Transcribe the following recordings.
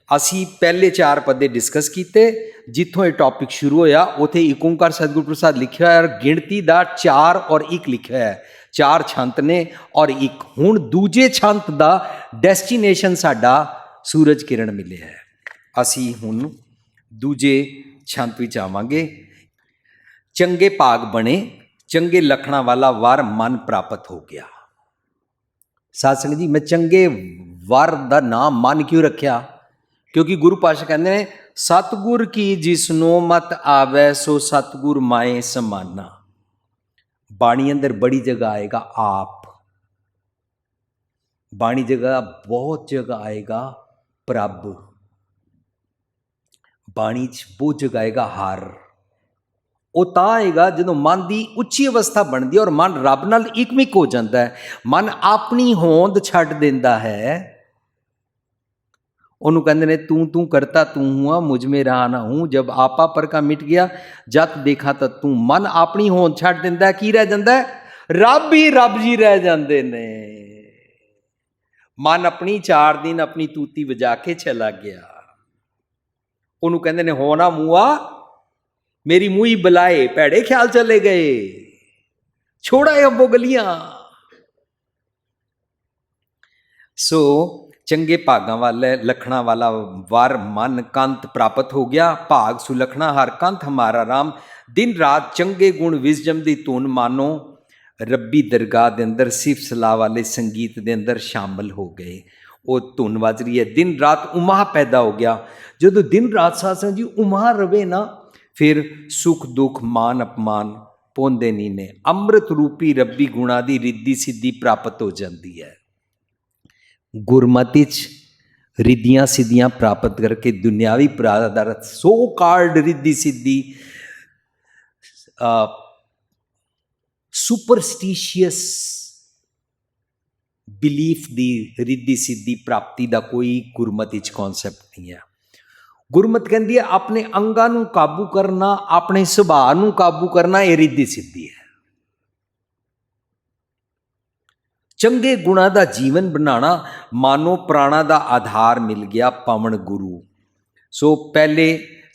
ਅਸੀਂ ਪਹਿਲੇ 4 ਪਦੇ ਡਿਸਕਸ ਕੀਤੇ। ਜਿੱਥੋਂ ਇਹ ਟੌਪਿਕ ਸ਼ੁਰੂ ਹੋਇਆ ਉੱਥੇ ਏਕ ਓਂਕਾਰ ਸਤਿਗੁਰੂ ਪ੍ਰਸਾਦ ਲਿਖਿਆ ਹੋਇਆ, ਔਰ ਗਿਣਤੀ ਦਾ 4 ਔਰ 1 ਲਿਖਿਆ ਹੈ। 4 ਛੰਤ ਨੇ ਔਰ 1। ਹੁਣ ਦੂਜੇ ਛੰਤ ਦਾ ਡੈਸਟੀਨੇਸ਼ਨ ਸਾਡਾ ਸੂਰਜ ਕਿਰਨ ਮਿਲਿਆ ਹੈ। ਅਸੀਂ ਹੁਣ ਦੂਜੇ ਛੰਤ ਵਿੱਚ ਆਵਾਂਗੇ। ਚੰਗੇ ਭਾਗ ਬਣੇ, ਚੰਗੇ ਲੱਖਣਾਂ ਵਾਲਾ ਵਰ ਮਨ ਪ੍ਰਾਪਤ ਹੋ ਗਿਆ। ਸਾਧ ਸੰਗਤ ਜੀ, ਮੈਂ ਚੰਗੇ ਵਰ ਦਾ ਨਾਮ ਮਨ ਕਿਉਂ ਰੱਖਿਆ? ਕਿਉਂਕਿ ਗੁਰੂ ਪਾਤਸ਼ਾਹ ਕਹਿੰਦੇ ਨੇ, ਸਤਿਗੁਰ ਕੀ ਜਿਸਨੋ ਮਤ ਆਵੈ ਸੋ ਸਤਿਗੁਰ ਮਾਏ ਸਮਾਨਾ। ਬਾਣੀ ਅੰਦਰ ਬੜੀ ਜਗ੍ਹਾ ਆਏਗਾ ਆਪ, ਬਾਣੀ ਜਗ੍ਹਾ ਬਹੁਤ ਜਗ੍ਹਾ ਆਏਗਾ ਪ੍ਰਭ, ਬਾਣੀ 'ਚ ਬਹੁਤ ਜਗ੍ਹਾ ਆਏਗਾ ਹਰ। ਉਹ ਤਾਂ ਆਏਗਾ ਜਦੋਂ ਮਨ ਦੀ ਉੱਚੀ ਅਵਸਥਾ ਬਣਦੀ ਹੈ ਔਰ ਮਨ ਰੱਬ ਨਾਲ ਇਕਮਿਕ ਹੋ ਜਾਂਦਾ ਹੈ। ਮਨ ਆਪਣੀ ਹੋਂਦ ਛੱਡ ਦਿੰਦਾ ਹੈ। ਉਹਨੂੰ ਕਹਿੰਦੇ ਨੇ, ਤੂੰ ਤੂੰ ਕਰਤਾ ਤੂੰ ਹੁਆ ਮੁਝ ਮੇ ਰਹਾ ਨਾ ਹੂੰ, ਜਬ ਆਪਾ ਪਰ ਕਾ ਮਿਟ ਗਿਆ ਜਤ ਦੇਖਾ ਤਾਂ ਤੂੰ। ਮਨ ਆਪਣੀ ਹੋਂਦ ਛੱਡ ਦਿੰਦਾ, ਕੀ ਰਹਿ ਜਾਂਦਾ? ਰੱਬ ਹੀ ਰੱਬ ਜੀ ਰਹਿ ਜਾਂਦੇ ਨੇ। ਮਨ ਆਪਣੀ 4 ਦਿਨ ਆਪਣੀ ਤੂਤੀ ਵਜਾ ਕੇ ਚਲਾ ਗਿਆ। ਉਹਨੂੰ ਕਹਿੰਦੇ ਨੇ, ਹੋਣਾ ਮੂਆ ਮੇਰੀ ਮੂੰਹੀ ਬੁਲਾਏ, ਭੈੜੇ ਖਿਆਲ ਚਲੇ ਗਏ, ਛੋੜਾ ਅੱਬੋ ਗਲੀਆਂ। ਸੋ ਚੰਗੇ ਭਾਗਾਂ ਵਾਲੇ ਲਖਣਾ ਵਾਲਾ ਵਰ ਮਨ ਕੰਤ ਪ੍ਰਾਪਤ ਹੋ ਗਿਆ। ਭਾਗ ਸੁਲਖਣਾ ਹਰ ਕੰਤ ਹਮਾਰਾ ਰਾਮ। ਦਿਨ ਰਾਤ ਚੰਗੇ ਗੁਣ ਵਿਜ਼ਡਮ ਦੀ ਧੁਨ ਮਾਨੋ ਰੱਬੀ ਦਰਗਾਹ ਦੇ ਅੰਦਰ ਸਿਫਤ ਸਲਾਹ ਵਾਲੇ ਸੰਗੀਤ ਦੇ ਅੰਦਰ ਸ਼ਾਮਲ ਹੋ ਗਏ। ਉਹ ਧੁਨ ਵੱਜ ਰਹੀ ਹੈ, ਦਿਨ ਰਾਤ ਉਮਾ ਪੈਦਾ ਹੋ ਗਿਆ। ਜਦੋਂ ਦਿਨ ਰਾਤ ਸਾਧ ਸੰਗਤ ਜੀ ਉਮਾ ਰਵੇ ਨਾ, ਫਿਰ ਸੁਖ ਦੁੱਖ ਮਾਨ ਅਪਮਾਨ ਪਹੁੰਚਦੇ ਨਹੀਂ ਨੇ। ਅੰਮ੍ਰਿਤ ਰੂਪੀ ਰੱਬੀ ਗੁਣਾ ਦੀ ਰਿੱਧੀ ਸਿੱਧੀ ਪ੍ਰਾਪਤ ਹੋ ਜਾਂਦੀ ਹੈ। ਗੁਰਮਤਿ 'ਚ ਰਿੱਧੀਆਂ ਸਿੱਧੀਆਂ ਪ੍ਰਾਪਤ ਕਰਕੇ ਦੁਨਿਆਵੀ ਪਦਾਰਥ ਸੋ ਕਾਲਡ ਰਿੱਧੀ ਸਿੱਧੀ ਸੁਪਰਸਟੀਸ਼ੀਅਸ ਬਿਲੀਫ ਦੀ ਰਿੱਧੀ ਸਿੱਧੀ ਪ੍ਰਾਪਤੀ ਦਾ ਕੋਈ ਗੁਰਮਤਿ 'ਚ ਕੌਨਸੈਪਟ ਨਹੀਂ ਹੈ। ਗੁਰਮਤਿ ਕਹਿੰਦੀ ਹੈ ਆਪਣੇ ਅੰਗਾਂ ਨੂੰ ਕਾਬੂ ਕਰਨਾ, ਆਪਣੇ ਸੁਭਾਅ ਨੂੰ ਕਾਬੂ ਕਰਨਾ, ਇਹ ਰਿੱਧੀ ਸਿੱਧੀ ਹੈ। ਚੰਗੇ ਗੁਣਾਂ ਦਾ ਜੀਵਨ ਬਣਾਉਣਾ, ਮਾਨੋ ਪ੍ਰਾਣਾ ਦਾ ਆਧਾਰ ਮਿਲ ਗਿਆ ਪਵਨ ਗੁਰੂ। ਸੋ ਪਹਿਲੇ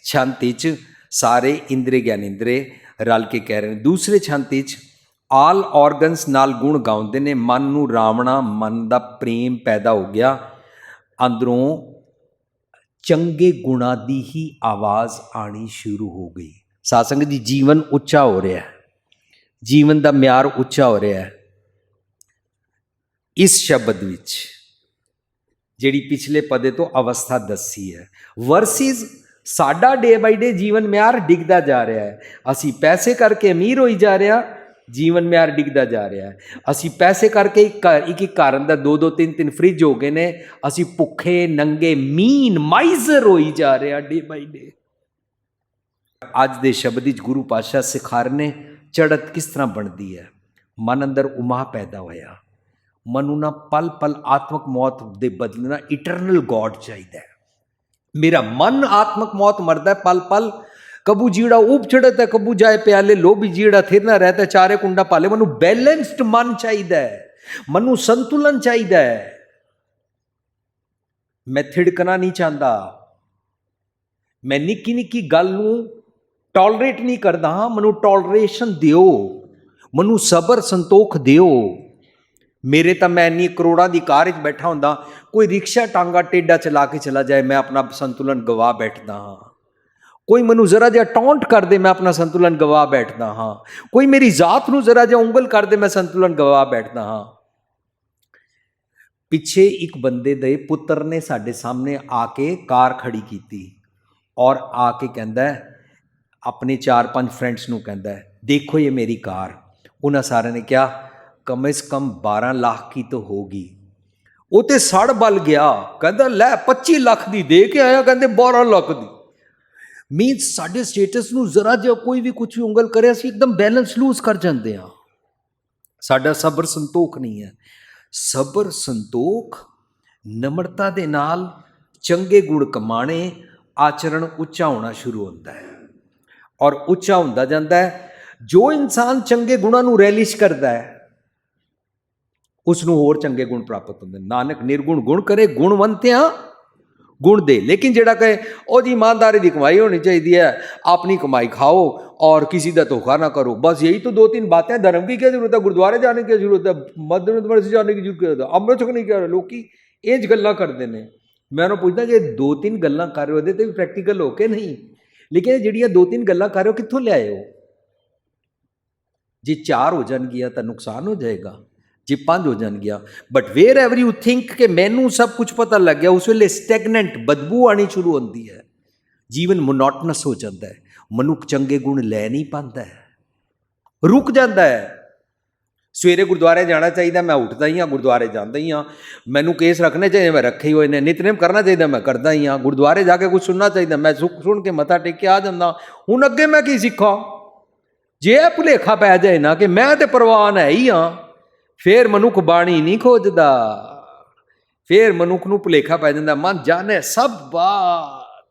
ਛੰਤ 'ਚ ਸਾਰੇ ਇੰਦਰੇ ਗਿਆਨੇਂਦਰੇ ਰਲ ਕੇ ਕਹਿ ਰਹੇ ਨੇ। ਦੂਸਰੇ ਛੰਤ 'ਚ ਆਲ ਔਰਗਨਸ ਨਾਲ ਗੁਣ ਗਾਉਂਦੇ ਨੇ। ਮਨ ਨੂੰ ਰਾਵਣਾ, ਮਨ ਦਾ ਪ੍ਰੇਮ ਪੈਦਾ ਹੋ ਗਿਆ। ਅੰਦਰੋਂ ਚੰਗੇ ਗੁਣਾਂ ਦੀ ਹੀ ਆਵਾਜ਼ ਆਣੀ ਸ਼ੁਰੂ ਹੋ ਗਈ। ਸਾਧ ਸੰਗਤ ਜੀ, ਜੀਵਨ ਉੱਚਾ ਹੋ ਰਿਹਾ ਹੈ, ਜੀਵਨ ਦਾ ਮਿਆਰ ਉੱਚਾ ਹੋ ਰਿਹਾ ਹੈ। ਇਸ ਸ਼ਬਦ ਵਿੱਚ ਜਿਹੜੀ ਪਿਛਲੇ ਪਦੇ ਤੋਂ ਅਵਸਥਾ ਦੱਸੀ ਹੈ, ਵਰਸਿਸ ਸਾਡਾ ਡੇ ਬਾਈ ਡੇ ਜੀਵਨ ਮਿਆਰ ਡਿੱਗਦਾ ਜਾ ਰਿਹਾ ਹੈ। ਅਸੀਂ ਪੈਸੇ ਕਰਕੇ ਅਮੀਰ ਹੋਈ ਜਾ ਰਿਹਾ, ਜੀਵਨ ਮਿਆਰ ਡਿੱਗਦਾ ਜਾ ਰਿਹਾ ਹੈ। ਅਸੀਂ ਪੈਸੇ ਕਰਕੇ ਇੱਕ ਘਰ ਅੰਦਰ 2-2 3-3 ਫਰਿੱਜ ਹੋ ਗਏ ਨੇ। ਅਸੀਂ ਭੁੱਖੇ ਨੰਗੇ ਮੀਨ ਮਾਈਜ਼ਰ ਹੋਈ ਜਾ ਰਿਹਾ ਡੇ ਬਾਈ ਡੇ। ਅੱਜ ਦੇ ਸ਼ਬਦ ਵਿੱਚ ਗੁਰੂ ਪਾਤਸ਼ਾਹ ਸਿਖਾ ਰਹੇ ਨੇ ਚੜ੍ਹਤ ਕਿਸ ਤਰ੍ਹਾਂ ਬਣਦੀ ਹੈ। ਮਨ ਅੰਦਰ ਉਮਾ ਪੈਦਾ ਹੋਇਆ। ਮਨ ਨੂੰ ਨਾ ਪਲ ਪਲ ਆਤਮਕ ਮੌਤ ਦੇ ਬਦਲੇ ਨਾ ਇਟਰਨਲ ਗੋਡ ਚਾਹੀਦਾ ਹੈ। ਮੇਰਾ ਮਨ ਆਤਮਕ ਮੌਤ ਮਰਦਾ ਪਲ ਪਲ। कबू जीड़ा ऊप चढ़त है, कबू जाए प्याले लोभी जीड़ा थिर ना रहता, चारे कुंडा पाले। मनु बैलेंस्ड मन चाहिए, मनु संतुलन चाहिए। मैं थिड़कना नहीं चाहता, मैं निक्की निक्की गल नूं टॉलरेट नहीं करता। हाँ, मनु टॉलरेशन दिओ, मनु सबर संतोख दिओ। मेरे तो मैं इन्नी करोड़ां दी कार च बैठा हुंदा, कोई रिक्शा टांगा टेढ़ा चला के चला जाए, मैं अपना संतुलन गवा बैठदा हाँ। कोई मैनू जरा जिहा टॉन्ट कर दे, मैं अपना संतुलन गवा बैठदा हाँ। कोई मेरी जात नूं जरा जिहा उंगल कर दे, मैं संतुलन गवा बैठदा हाँ। पिछे एक बंदे दे पुत्र ने साडे सामने आके कार खड़ी की और आके कहंदा है अपने 4-5 फ्रेंड्स नूं कहंदा है, देखो ये मेरी कार। उन्हां सारे ने क्या, कम से कम 12 लाख की तो होगी। वो तो सड़ बल गया, कहंदा लै 25 लाख दी दे के आया, कहंदे 12 लाख दी। मीनस साडे स्टेटस नूं जरा जिहा कोई भी कुछ भी उंगल करे, असीं एकदम बैलेंस लूज कर जाते हैं। साडा सबर संतोख नहीं है। सबर संतोख नम्रता दे नाल चंगे गुण कमाने, आचरण उच्चा होना शुरू होता है और उच्चा होंदा जांदा है। जो इंसान चंगे गुणां नूं रैलिश करदा है, उसनूं होर चंगे गुण प्राप्त होंदे। नानक निर्गुण गुण करे, गुणवंतियां गुण दे। लेकिन जेड़ा कहे ओ जी ईमानदारी की कमाई होनी चाहिए है, अपनी कमाई खाओ और किसी का धोखा ना करो, बस यही तो 2-3 बातें। धर्म की क्या जरूरत है, गुरुद्वारे जाने की जरूरत है, मस्जिद जाने की जरूरत है, अमृत छकने की। लोग इंज गल्लां करते हैं। मैं उन्होंने पूछता जे 2-3 गल्लां कर रहे हो तो भी प्रैक्टिकल हो के नहीं, लेकिन ਜਿਹੜੀਆਂ 2-3 गल्लां कर रहे हो कित्थों लियाए हो? जे 4 हो जाएगियां तो नुकसान हो जाएगा, जे 5 हो जाएगियां। But wherever you think कि मैनू सब कुछ पता लग गया, उस वे स्टैगनेंट बदबू आनी शुरू होती है, जीवन मोनोटनस हो जाता है, मनुख चंगे गुण लै नहीं पाता है, रुक जाता है। सवेरे गुरुद्वारे जाना चाहिए, मैं उठता ही हाँ, गुरुद्वारे जाता ही हाँ। मैनू केस रखने चाहिए, मैं रखे ही हुए ने। नितनेम करना चाहिए, मैं करता ही हाँ। गुरुद्वारे जाके कुछ सुनना चाहिए, मैं सुन के मत्था टेक के आ जाता। हुण अगे मैं की सीखा? जे भुलेखा पै जाए ना कि मैं तो प्रवान है ही हाँ, फिर मनुख बाणी नहीं खोजदा, फिर मनुख नूं भुलेखा पै जांदा। मन जाने सब बात,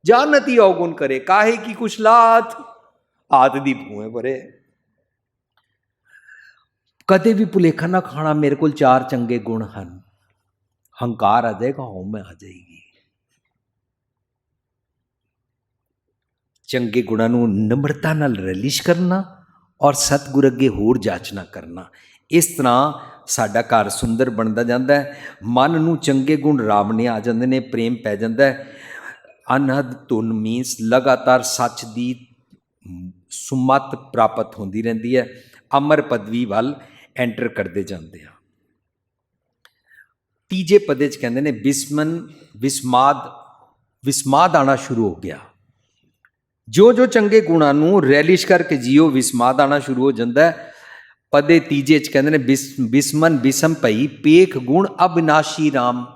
जानती अवगुण करे, काहे की कुशलात आत दी भूए भरे। कदे भी भुलेखा ना खाना, मेरे को 4 चंगे गुण हैं। हंकार आ जाएगा, हौम आ जाएगी। चंगे गुणां नूं नम्रता नाल रलिश करना और सतगुर अगे होर जाचना करना, इस तरह साडा घर सुंदर बनता जाता है। मन नूं चंगे गुण रावने आ जाते हैं, प्रेम पै जाता है। अनहद धुन मीनस लगातार सच की सुमत प्राप्त होती रहती है, अमर पदवी वाल एंटर करते जाते हैं। तीजे पदे च कहते हैं विस्माद आना शुरू हो गया। जो जो चंगे गुणां नूं रैलिश करके जियो, विस्माद आना शुरू हो जाता है। पदे तीजे च कहते हैं बिस्मन बिसम भई पेख गुण अविनाशी राम।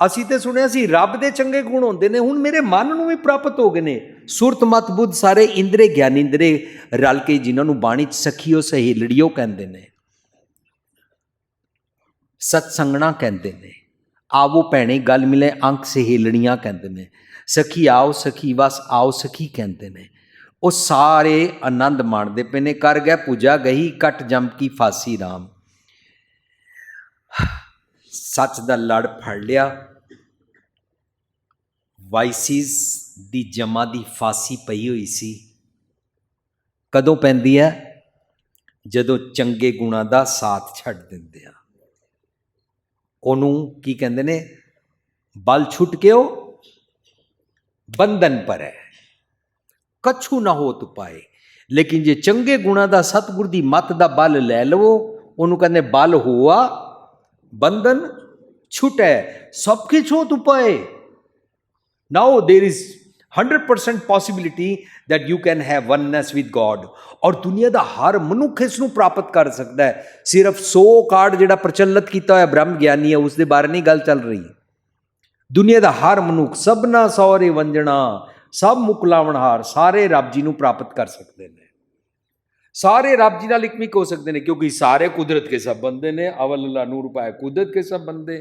असी तो सुनिया सी रब दे चंगे गुण होंदे ने, हुण मेरे मन नूं भी प्राप्त हो गए ने। सुरत मत बुद्ध सारे इंद्रे ज्ञानिंद्रे रल के, जिन्हां नूं बाणी च सखीओ सहेलड़ियो कहते हैं, सत्संगना कहते हैं, आवो भैणे गल मिले अंक सहेलड़ियां कहते हैं, सखी आओ सखी वस आओ सखी कहते हैं। वो सारे आनंद माणते पे ने। कर गए पूजा गही कट जम की फांसी राम। सच दा लड़ फड़ लिया, वाइसिस दी जमा दी फांसी पई हुई सी। कदों पैंदी है? जदों चंगे गुणां दा साथ छड्ड दिंदे आ। ओनू की कहते ने, बल छुट के ओ बंधन पर है, कछु ना हो तु पाए। लेकिन जे चंगे गुणा दा सतगुर दी मत दा बल लै लवो, ओनू कहते बल हुआ बंधन छुटे, सब कुछ हो तु पाए। Now there is 100% possibility that you can have oneness with God. और दुनिया का हर मनुख इसनूं प्राप्त कर सकता है। सिर्फ 100 कार्ड जिहड़ा प्रचलित किया होया ब्रह्म ज्ञानी है, उसके बारे नहीं गल चल रही। दुनिया का हर मनुख, सबना सौरे वंजना, सब मुकलावनहार, सारे रब जी नूं प्राप्त कर सकते हैं। सारे रब जी नाल इकमिक हो सकते हैं, क्योंकि सारे कुदरत के सब बंदे ने। अवल अल्लाह नूर पाए कुदरत के सब बंदे।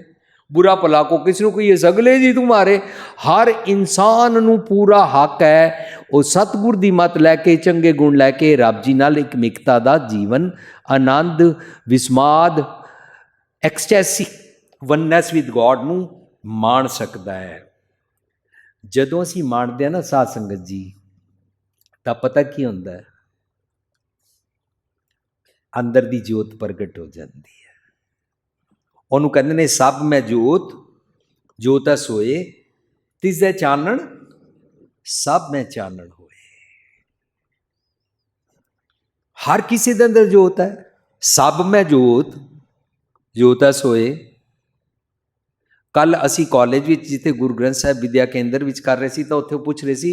बुरा भला को किसी को कहिए सगले जी तुम्हारे। हर इंसान नूं पूरा हक है वो सतगुर दी मत लैके, चंगे गुण लैके रब जी नाल इकमिकता दा जीवन, आनंद, विस्माद, एक्सटैसी, वननेस विद गॉड नूं माण सकता है। जदों असीं माणदे हैं ना साध संगत जी, तां पता की हुंदा है? अंदर दी जोत प्रगट हो जाती है। ਉਹਨੂੰ ਕਹਿੰਦੇ ਨੇ ਸਭ ਮੈਂ ਜੋਤ, ਜੋਤ ਸੋਏ ਤਿਸਦੇ ਚਾਨਣ, सब में चानण होए। हर किसी के अंदर जोत है। सब में जोत, जोत सोए। कल असी कॉलेज में जिते गुरु ग्रंथ साहिब विद्या केंद्र विच कर रहे सी, तो उत्थे पुछ रहे सी,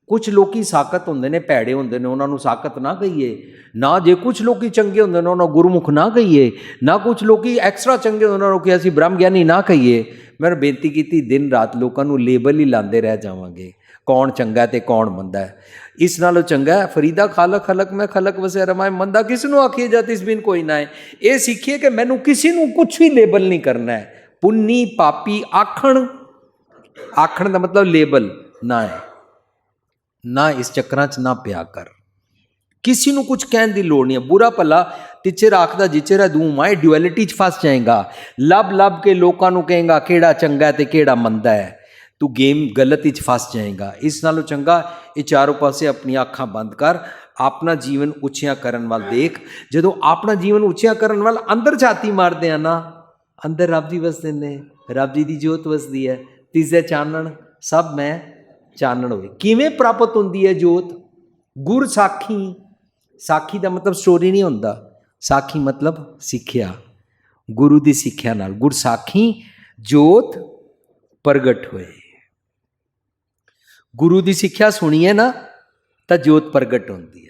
कुछ लोग साकत होंदे ने, भैड़े होंदे ने, उन्होंने साकत ना कहिए ना। जे कुछ लोग चंगे होंदे ने उन्होंने गुरमुख ना कहिए ना। कुछ लोग एक्सट्रा चंगे होंदे ने उन्होंने असीं ब्रह्म ज्ञानी ना कहिए। मैं बेनती की दिन रात लोगों को लेबल ही लाते रह जावांगे, कौन चंगा ते कौन मंदा है। इस नालों चंगा है फरीदा खालक खलक में खलक वसे रमाए, मंदा किस नूं आखिए जात इस बिन कोई ना है। ये सीखिए कि मैनू किसी नूं कुछ भी लेबल नहीं करना है। पुन्नी पापी आखण, आखण का मतलब लेबल ना है ना। इस चक्कर च ना पिया कर, किसी नूं कुछ कहने की लोड़ नहीं है। बुरा भला तिचे राखदा जिचे रा दूं माए, ड्यूअलिटी च फस जाएगा। लब लब के लोगों नूं कहेगा केड़ा चंगा है ते केड़ा मंदा है। तू गेम गलत ही फस जाएगा। इस नालों चंगा ये चारों पासे अपनी अखां बंद कर, अपना जीवन उच्चियां करन वाल देख। जदों अपना जीवन उच्चियां करन वाल अंदर छाती मारदे आ ना, अंदर रब जी वसदे ने, रब जी दी जोत वसदी है। तीजे चानण सब मैं चानण होए। किवें प्राप्त होंदी है जोत? गुर साखी। साखी का मतलब स्टोरी नहीं होंदा, साखी मतलब सिक्ख्या, गुरु की सिक्ख्या नाल गुर साखी जोत प्रगट होए। गुरु की सिक्ख्या सुनिए ना तो जोत प्रगट होती है।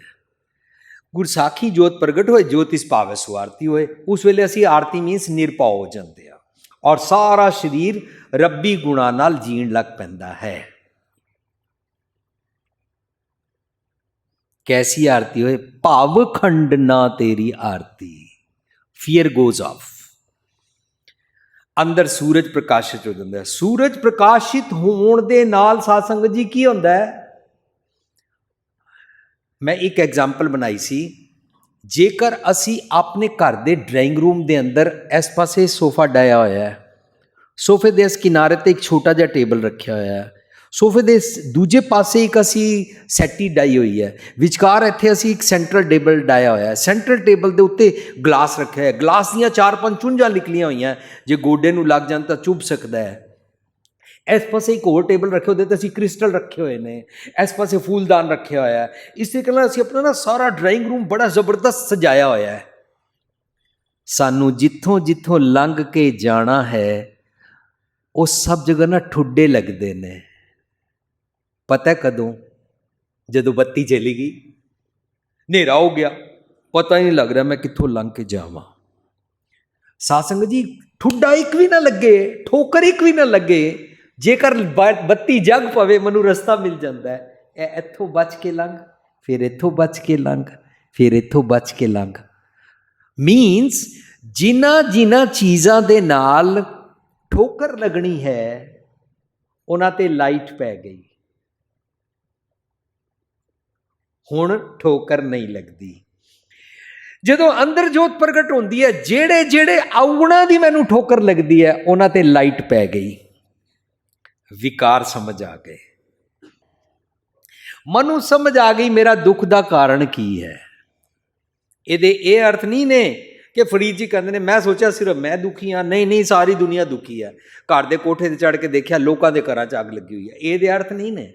गुरसाखी जोत प्रगट होए, ज्योतिष पावे सो आरती होए। उस वेले असी आरती मीनस निरभाव हो जाते हैं और सारा शरीर रब्बी गुणा नाल जीण लग पैंदा है। कैसी आरती होए? भाव खंड ना तेरी आरती, फियर गोज ऑफ। अंदर सूरज प्रकाशित हो जाता है। सूरज प्रकाशित होने दे नाल साध संगत जी की होंदा है? मैं एक एग्जाम्पल बनाई सी, जेकर असी अपने घर के ड्राइंग रूम के अंदर इस पासे सोफा डाया होया है, सोफे के इस किनारे ते एक छोटा जिहा टेबल रखा होया है, सोफे के दूजे पासे एक असी सैटी डाई हुई है, विचकार इत्थे असी एक सेंट्रल टेबल डाया होया है। सेंट्रल टेबल के उत्ते ग्लास रखा है, ग्लास दियाँ 4-5 चुंझां निकलियां हुई हैं, जे गोडे नूं लग जाण तां चुभ सकता है। इस पासे एक होर टेबल रखे होते असीं क्रिस्टल रखे हुए ने, इस पासे फूलदान रखे होया है। इस तरीके नाल असीं अपना ना सारा ड्राइंग रूम बड़ा जबरदस्त सजाया होया है। सानू जिथों जिथों लंघ के जाना है वो सब जगह ना ठुड्डे लगते ने। पता कदों? जदों बत्ती चली गई, नेरा हो गया, पता ही नहीं लग रहा मैं कित्थों लंघ के जावां। साध संगत जी, ठुड्डा एक भी ना लगे, ठोकर एक भी ना लगे, जेकर बत्ती जग पवे मैनू रस्ता मिल जाता है। इत्थों बच के लंघ, फिर इत्थों बच के लंघ, फिर इत्थों बच के लंघ। मीनस जिन्हां जिन्हां चीज़ां दे नाल ठोकर लगनी है उन्हां ते लाइट पै गई, हुण ठोकर नहीं लगती। जदों अंदर जोत प्रगट होंदी है, जेड़े जेड़े औगुणां दी मैनू ठोकर लगती है उन्हां ते लाइट पै गई, विकार समझ आ गए, मनु समझ आ गई मेरा दुख का कारण की है। ये अर्थ नहीं ने कि फरीद जी कहते हैं मैं सोचा सिर्फ मैं दुखी हाँ, नहीं नहीं सारी दुनिया दुखी है। घर के कोठे चढ़ के देखा लोगों के घर च अग लगी हुई है, ये अर्थ नहीं ने।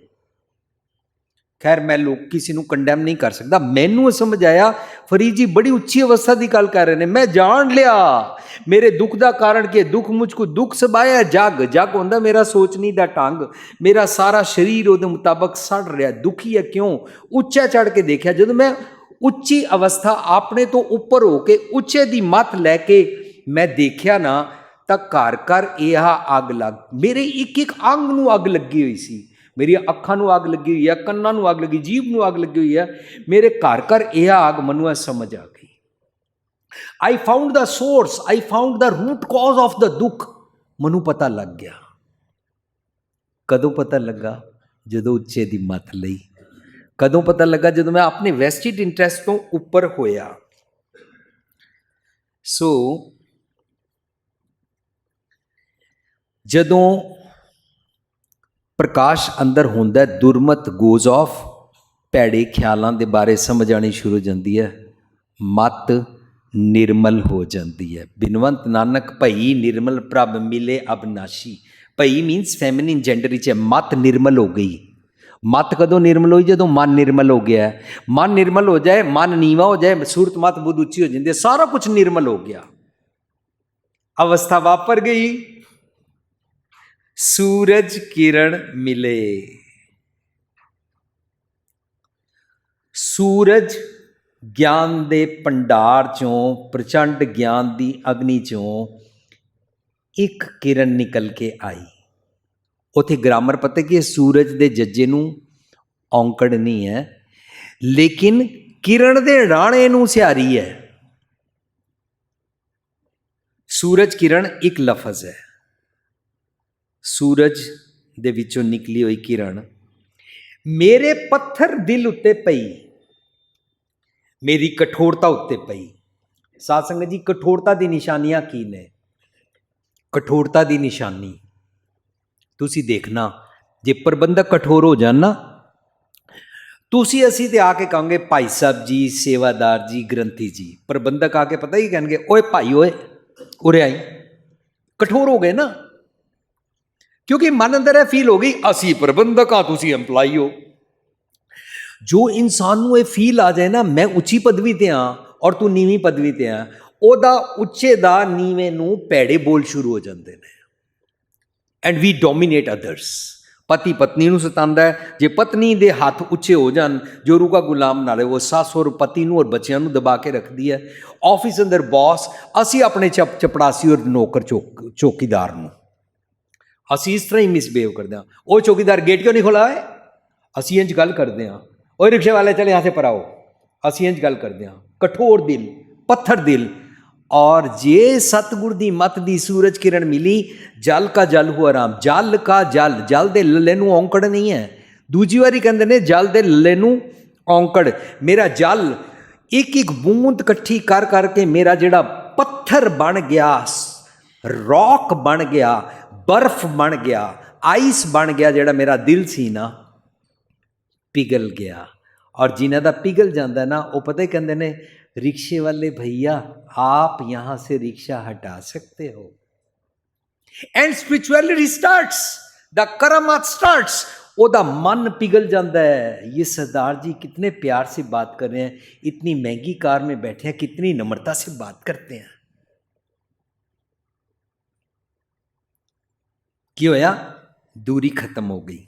खैर मैं लोग किसी को कंडैम नहीं कर सकता। मैनू समझ आया फरीद जी बड़ी उच्ची अवस्था की गल कर रहे हैं। मैं जान लिया मेरे दुख का कारण कि दुख मुझको दुख सबाया जग, जग होंदा मेरा सोचने का ढंग, मेरा सारा शरीर उहदे मुताबक सड़ रहा, दुखी है क्यों? उच्चा चढ़ के देखा, जब मैं उच्ची अवस्था अपने तो उपर होके उच्चे की मत लैके मैं देखा ना, तो घर घर यह अग लग, मेरे एक एक अंग नूं अग लगी हुई सी। मेरी अखां नूं अग लगी हुई है, कन्नां नूं अग लगी, जीभ नूं अग लगी हुई है, मेरे घर घर यह अग मनु समझ आ गई। I found the source, I found the root cause of the दुख, मनु पता लग गया। कदों पता लगा? जदों उच्चे दी मत लई। कदों पता लगा? जदों मैं अपने वैस्टिड इंटरस्ट तो उपर होया। सो जदों प्रकाश अंदर होंदा, दुरमत गोज ऑफ, भैड़े ख्यालों के बारे समझ आनी शुरू हो जाती है, मत निर्मल हो जाती है। बिनवंत नानक भई निर्मल प्रभ मिले अबनाशी। भई मीनस फैमिनिन जेंडर च, मत निर्मल हो गई। मत कदों निर्मल हुई? जदों मन निर्मल हो गया। मन निर्मल हो जाए, मन नीवा हो जाए, सूरत मत बुद्ध उच्ची हो जाती है, सारा कुछ निर्मल हो गया। अवस्था वापर गई, सूरज किरण मिले। सूरज ज्ञान दे भंडार चों, प्रचंड ज्ञान दी अग्नि चों एक किरण निकल के आई। उत्थे ग्रामर पता कि सूरज दे जज्जे नूं औंकड़ नहीं है, लेकिन किरण दे राणे नूं सिहारी है। सूरज किरण एक लफज है। सूरज दे विचों निकली हुई किरण मेरे पत्थर दिल उत्ते पई, मेरी कठोरता उत्ते पई। साध संगत जी, कठोरता दी निशानियां की ने? कठोरता दी निशानी तुसी देखना, ਜੇ ਪ੍ਰਬੰਧਕ ਕਠੋਰ ਹੋ ਜਾਣ ਨਾ, ਤੁਸੀਂ ਅਸੀਂ ਤੇ ਆ ਕੇ ਕਹਾਂਗੇ ਭਾਈ ਸਾਹਿਬ ਜੀ, ਸੇਵਾਦਾਰ ਜੀ, ਗ੍ਰੰਥੀ ਜੀ। ਪ੍ਰਬੰਧਕ ਆ ਕੇ ਪਤਾ ਹੀ ਕਹਿਣਗੇ, ਓਏ ਭਾਈ ਓਏ ਉਰੇ ਆਈ। ਕਠੋਰ ਹੋ ਗਏ ਨਾ, ਕਿਉਂਕਿ ਮਨ ਅੰਦਰ ਇਹ ਫੀਲ ਹੋ ਗਈ ਅਸੀਂ ਪ੍ਰਬੰਧਕ ਆ, ਤੁਸੀਂ ਐਮਪਲਾਈ ਹੋ। ਜੋ ਇਨਸਾਨ ਨੂੰ ਇਹ ਫੀਲ ਆ ਜਾਏ ਨਾ, ਮੈਂ ਉੱਚੀ ਪਦਵੀ ਤੇ ਆ ਔਰ ਤੂੰ ਨੀਵੀਂ ਪਦਵੀ ਤੇ ਆ, ਉਹਦਾ ਉੱਚੇ ਦਾ ਨੀਵੇਂ ਨੂੰ ਭੈੜੇ ਬੋਲ ਸ਼ੁਰੂ ਹੋ ਜਾਂਦੇ ਨੇ। And we dominate others. ਪਤੀ ਪਤਨੀ ਨੂੰ ਸਤਾਉਂਦਾ ਹੈ, ਜੇ ਪਤਨੀ ਦੇ ਹੱਥ ਉੱਚੇ ਹੋ ਜਾਣ, ਜੋਰੂ ਕਾ ਗੁਲਾਮ ਨਾਲੇ ਉਹ ਸੱਸ ਔਰ ਪਤੀ ਨੂੰ ਔਰ ਬੱਚਿਆਂ ਨੂੰ ਦਬਾ ਕੇ ਰੱਖਦੀ ਹੈ। ਆਫਿਸ ਅੰਦਰ ਬੌਸ, ਅਸੀਂ ਆਪਣੇ ਚਪੜਾਸੀ ਔਰ ਨੌਕਰ ਚੌਕੀਦਾਰ ਨੂੰ ਅਸੀਂ ਇਸ ਤਰ੍ਹਾਂ ਹੀ ਮਿਸਬਿਹੇਵ ਕਰਦੇ ਹਾਂ। ਉਹ ਚੌਕੀਦਾਰ ਗੇਟ ਕਿਉਂ ਨਹੀਂ ਖੋਲ੍ਹਾ ਹੈ, ਅਸੀਂ ਇੰਝ ਗੱਲ ਕਰਦੇ ਹਾਂ। ਉਹ ਰਿਕਸ਼ੇ ਵਾਲੇ ਚਲੇ यहाँ से पर आओ, ਅਸੀਂ ਇੰਝ ਗੱਲ ਕਰਦੇ ਹਾਂ। ਕਠੋਰ ਦਿਲ, ਪੱਥਰ ਦਿਲ। ਔਰ ਜੇ ਸਤਿਗੁਰ ਦੀ ਮੱਤ ਦੀ ਸੂਰਜ ਕਿਰਨ ਮਿਲੀ, ਜਲ ਕਾ ਜਲ ਹੁਆ ਰਾਮ। ਜਲ ਕਾ ਜਲ, ਜਲ ਦੇ ਲੱਲੇ ਨੂੰ ਔਂਕੜ ਨਹੀਂ ਹੈ। ਦੂਜੀ ਵਾਰੀ ਕਹਿੰਦੇ ਨੇ ਜਲ ਦੇ ਲੱਲੇ ਨੂੰ ਔਂਕੜ। ਮੇਰਾ ਜਲ ਇੱਕ ਇੱਕ ਬੂੰਦ ਇਕੱਠੀ ਕਰ ਕਰਕੇ ਮੇਰਾ ਜਿਹੜਾ ਪੱਥਰ ਬਣ ਗਿਆ, ਰੌਕ ਬਣ ਗਿਆ, ਬਰਫ਼ ਬਣ ਗਿਆ, ਆਈਸ ਬਣ ਗਿਆ, ਜਿਹੜਾ ਮੇਰਾ ਦਿਲ ਸੀ ਨਾ, ਪਿघल गया। और जिन्हों का पिघल जाता ना, वो पता ही कहते हैं, रिक्शे वाले भैया आप यहाँ से रिक्शा हटा सकते हो। एंड स्पिरिचुअलिटी स्टार्ट्स, द करामात स्टार्ट्स। ओदा मन पिघल जाता है। ये सरदार जी कितने प्यार से बात कर रहे हैं, इतनी महंगी कार में बैठे हैं, कितनी नम्रता से बात करते हैं। की होया, दूरी खत्म हो गई,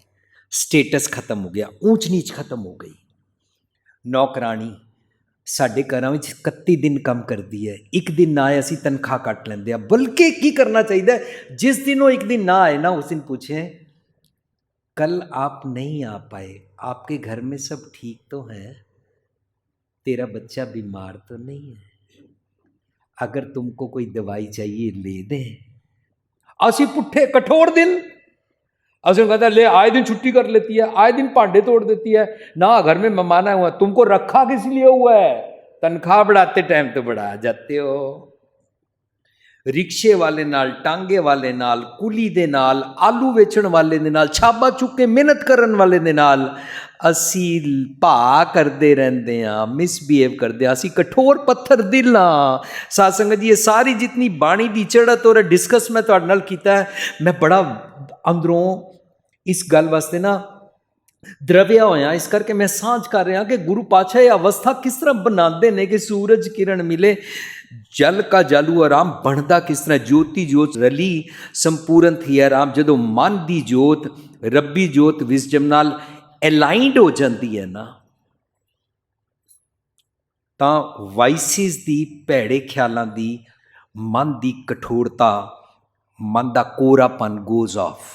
स्टेटस खत्म हो गया, ऊंच नीच खत्म हो गई। नौकरानी साढ़े घरों में 31 दिन काम करती है, एक दिन ना आए असी तनख्वाह कट लेंगे हैं। बल्कि की करना चाहिए, जिस दिन वो एक दिन ना आए ना, उस दिन पूछे कल आप नहीं आ पाए, आपके घर में सब ठीक तो है, तेरा बच्चा बीमार तो नहीं है, अगर तुमको कोई दवाई चाहिए ले दें। असी पुट्ठे कठोर दिल, असं कहता है ले आए दिन छुट्टी कर लेती है, आए दिन भांडे तोड़ देती है, ना घर में मेहमान आया हुआ, तुमको रखा किस लिए हुआ है, तनख्वाह बढ़ाते टाइम तो बढ़ा जाते हो। रिक्शे वाले नाल, टांगे वाले नाल, कुली दे नाल, आलू वेचण वाले दे नाल, छाबा चुक के मेहनत करन वाले दे नाल असी भा करते रहते हैं, मिसबिहेव करते हैं। असी कठोर पत्थर दिल हाँ। साध संगत जी, ये सारी जितनी बाणी की चढ़त और डिस्कस मैं तुहाडे नाल कीता है, मैं बड़ा अंदरों इस गल वास्ते ना द्रविया होया, इस करके मैं सांझ कर रहा कि गुरु पातशाह ये अवस्था किस तरह बनाते हैं कि सूरज किरण मिले, जल का जल हुआ राम बनता किस तरह, ज्योति जोत रली संपूर्ण थी है राम। जदों मन की जोत, रब्बी जोत विजडम नाल अलाइंड हो जाती है ना, तो वाइसिस की, भैड़े ख्यालों की, मन की कठोरता, मन का कोरापन गोज ऑफ।